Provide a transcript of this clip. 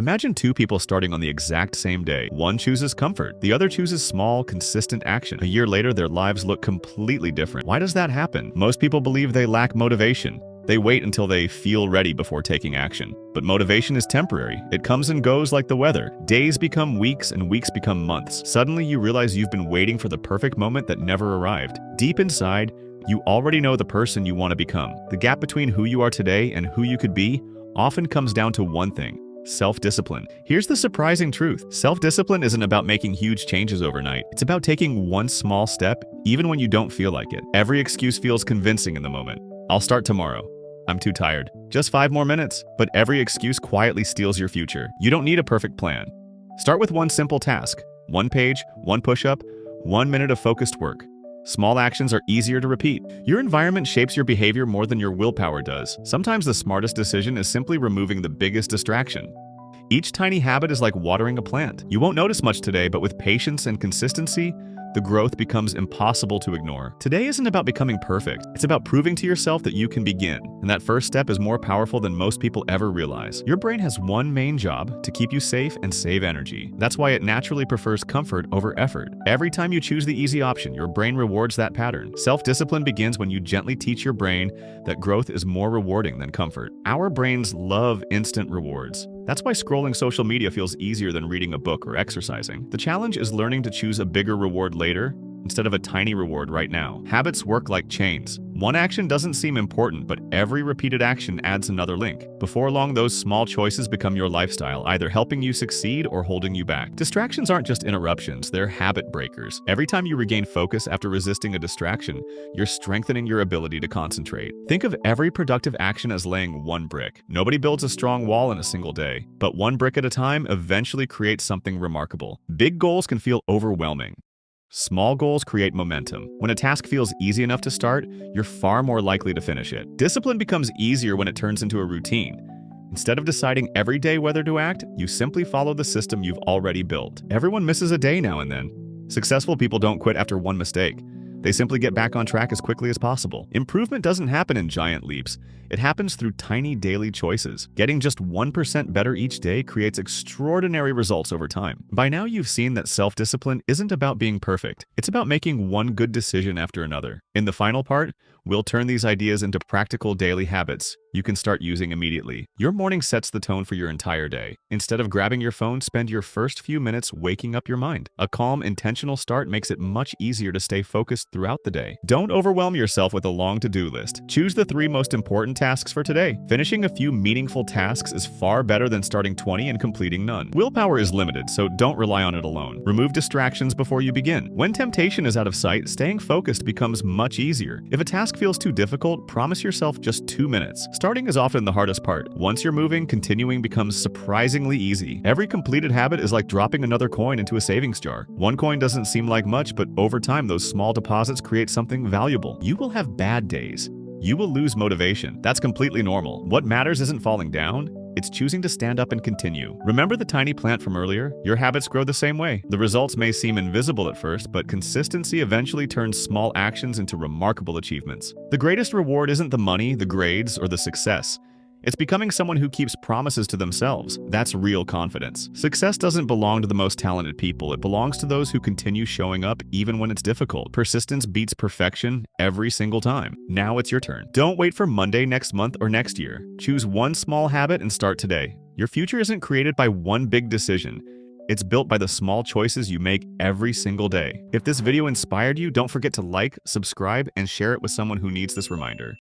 Imagine two people starting on the exact same day. One chooses comfort, the other chooses small, consistent action. A year later, their lives look completely different. Why does that happen? Most people believe they lack motivation. They wait until they feel ready before taking action. But motivation is temporary. It comes and goes like the weather. Days become weeks and weeks become months. Suddenly you realize you've been waiting for the perfect moment that never arrived. Deep inside, you already know the person you want to become. The gap between who you are today and who you could be often comes down to one thing: self-discipline. Here's the surprising truth. Self-discipline isn't about making huge changes overnight. It's about taking one small step, even when you don't feel like it. Every excuse feels convincing in the moment. I'll start tomorrow. I'm too tired. Just 5 more minutes. But every excuse quietly steals your future. You don't need a perfect plan. Start with one simple task. 1 page, 1 push-up, 1 minute of focused work. Small actions are easier to repeat. Your environment shapes your behavior more than your willpower does. Sometimes the smartest decision is simply removing the biggest distraction. Each tiny habit is like watering a plant. You won't notice much today, but with patience and consistency, the growth becomes impossible to ignore. Today isn't about becoming perfect. It's about proving to yourself that you can begin. And that first step is more powerful than most people ever realize. Your brain has one main job: to keep you safe and save energy. That's why it naturally prefers comfort over effort. Every time you choose the easy option, your brain rewards that pattern. Self-discipline begins when you gently teach your brain that growth is more rewarding than comfort. Our brains love instant rewards. That's why scrolling social media feels easier than reading a book or exercising. The challenge is learning to choose a bigger reward later instead of a tiny reward right now. Habits work like chains. One action doesn't seem important, but every repeated action adds another link. Before long, those small choices become your lifestyle, either helping you succeed or holding you back. Distractions aren't just interruptions, they're habit breakers. Every time you regain focus after resisting a distraction, you're strengthening your ability to concentrate. Think of every productive action as laying one brick. Nobody builds a strong wall in a single day, but one brick at a time eventually creates something remarkable. Big goals can feel overwhelming. Small goals create momentum. When a task feels easy enough to start, you're far more likely to finish it. Discipline becomes easier when it turns into a routine. Instead of deciding every day whether to act, you simply follow the system you've already built. Everyone misses a day now and then. Successful people don't quit after one mistake. They simply get back on track as quickly as possible. Improvement doesn't happen in giant leaps. It happens through tiny daily choices. Getting just 1% better each day creates extraordinary results over time. By now, you've seen that self-discipline isn't about being perfect. It's about making one good decision after another. In the final part, we'll turn these ideas into practical daily habits you can start using immediately. Your morning sets the tone for your entire day. Instead of grabbing your phone, spend your first few minutes waking up your mind. A calm, intentional start makes it much easier to stay focused throughout the day. Don't overwhelm yourself with a long to-do list. Choose the 3 most important tasks for today. Finishing a few meaningful tasks is far better than starting 20 and completing none. Willpower is limited, so don't rely on it alone. Remove distractions before you begin. When temptation is out of sight, staying focused becomes much easier. If a task feels too difficult, promise yourself just 2 minutes. Starting is often the hardest part. Once you're moving, continuing becomes surprisingly easy. Every completed habit is like dropping another coin into a savings jar. 1 coin doesn't seem like much, but over time, those small deposits create something valuable. You will have bad days. You will lose motivation. That's completely normal. What matters isn't falling down. It's choosing to stand up and continue. Remember the tiny plant from earlier? Your habits grow the same way. The results may seem invisible at first, but consistency eventually turns small actions into remarkable achievements. The greatest reward isn't the money, the grades, or the success. It's becoming someone who keeps promises to themselves. That's real confidence. Success doesn't belong to the most talented people. It belongs to those who continue showing up even when it's difficult. Persistence beats perfection every single time. Now it's your turn. Don't wait for Monday next month or next year. Choose one small habit and start today. Your future isn't created by one big decision. It's built by the small choices you make every single day. If this video inspired you, don't forget to like, subscribe, and share it with someone who needs this reminder.